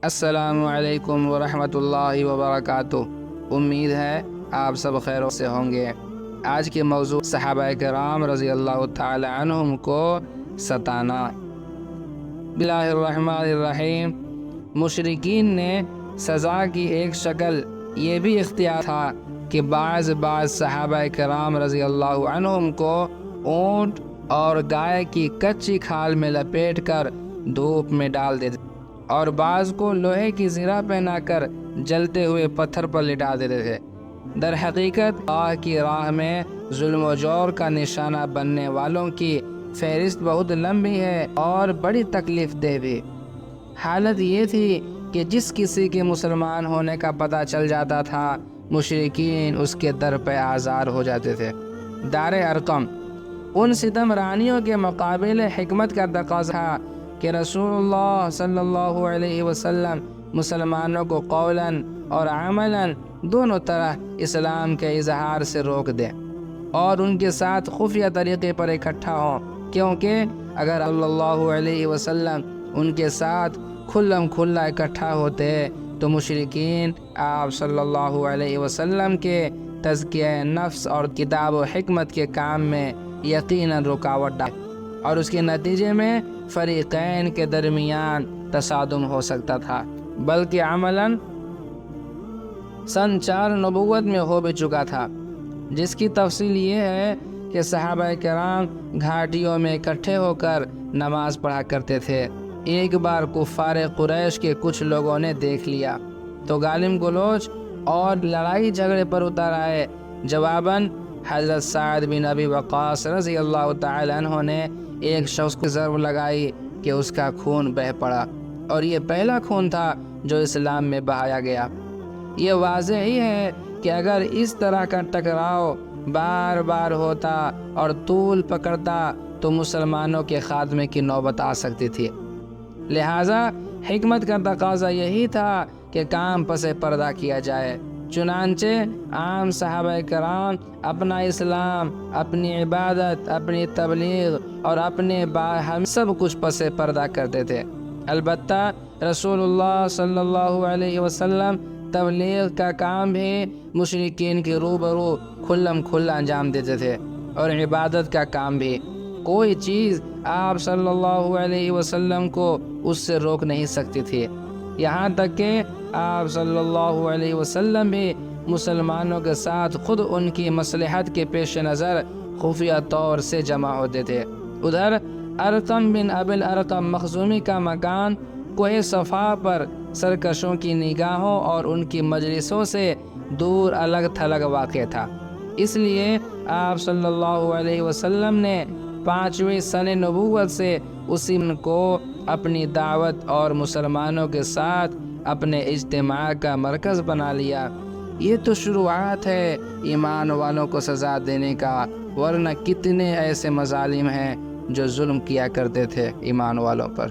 السلام علیکم ورحمۃ اللہ وبرکاتہ۔ امید ہے آپ سب خیر سے ہوں گے۔ آج کے موضوع صحابہ کرام رضی اللہ تعالی عنہم کو ستانا۔ بسم اللہ الرحمن الرحیم۔ مشرکین نے سزا کی ایک شکل یہ بھی اختیار تھا کہ بعض صحابہ کرام رضی اللہ عنہم کو اونٹ اور گائے کی کچی کھال میں لپیٹ کر دھوپ میں ڈال دیتے اور بعض کو لوہے کی زرہ پہنا کر جلتے ہوئے پتھر پر لٹا دیتے تھے۔ در حقیقت اللہ کی راہ میں ظلم و جور کا نشانہ بننے والوں کی فہرست بہت لمبی ہے اور بڑی تکلیف دہ بھی۔ حالت یہ تھی کہ جس کسی کے مسلمان ہونے کا پتہ چل جاتا تھا مشرکین اس کے در پہ آزار ہو جاتے تھے۔ دار ارقم ان ستم رانیوں کے مقابل حکمت کا تقاضا تھا کہ رسول اللہ صلی اللہ علیہ وسلم مسلمانوں کو قولاً اور عملاً دونوں طرح اسلام کے اظہار سے روک دیں اور ان کے ساتھ خفیہ طریقے پر اکٹھا ہوں، کیونکہ اگر صلی اللہ علیہ وسلم ان کے ساتھ کھلم کھلا اکٹھا ہوتے تو مشرکین آپ صلی اللہ علیہ وسلم کے تزکیہ نفس اور کتاب و حکمت کے کام میں یقیناً رکاوٹ ڈال اور اس کے نتیجے میں فریقین کے درمیان تصادم ہو سکتا تھا، بلکہ عملاً سن 4 نبوت میں ہو بھی چکا تھا، جس کی تفصیل یہ ہے کہ صحابہ کرام گھاٹیوں میں اکٹھے ہو کر نماز پڑھا کرتے تھے۔ ایک بار کفار قریش کے کچھ لوگوں نے دیکھ لیا تو گالم گلوچ اور لڑائی جھگڑے پر اتر آئے۔ جواباً حضرت سعد بن ابی وقاص رضی اللہ تعالی عنہ نے ایک شخص کو ضرب لگائی کہ اس کا خون بہہ پڑا، اور یہ پہلا خون تھا جو اسلام میں بہایا گیا۔ یہ واضح ہی ہے کہ اگر اس طرح کا ٹکراؤ بار بار ہوتا اور طول پکڑتا تو مسلمانوں کے خاتمے کی نوبت آ سکتی تھی۔ لہٰذا حکمت کا تقاضا یہی تھا کہ کام پس پردہ کیا جائے۔ چنانچہ عام صحابہ کرام اپنا اسلام، اپنی عبادت، اپنی تبلیغ اور اپنے ہم سب کچھ پس پردہ کرتے تھے۔ البتہ رسول اللہ صلی اللہ علیہ وسلم تبلیغ کا کام بھی مشرکین کے روبرو کھلم کھلا انجام دیتے تھے، اور عبادت کا کام بھی۔ کوئی چیز آپ صلی اللہ علیہ وسلم کو اس سے روک نہیں سکتی تھی، یہاں تک کہ آپ صلی اللہ علیہ وسلم بھی مسلمانوں کے ساتھ خود ان کی مصلحت کے پیش نظر خفیہ طور سے جمع ہوتے تھے۔ ادھر ارقم بن ابی الارقم مخزومی کا مکان کوہ صفا پر سرکشوں کی نگاہوں اور ان کی مجلسوں سے دور الگ تھلگ واقع تھا، اس لیے آپ صلی اللہ علیہ وسلم نے 5ویں سنہ نبوت سے اسی کو اپنی دعوت اور مسلمانوں کے ساتھ اپنے اجتماع کا مرکز بنا لیا۔ یہ تو شروعات ہے ایمان والوں کو سزا دینے کا، ورنہ کتنے ایسے مظالم ہیں جو ظلم کیا کرتے تھے ایمان والوں پر۔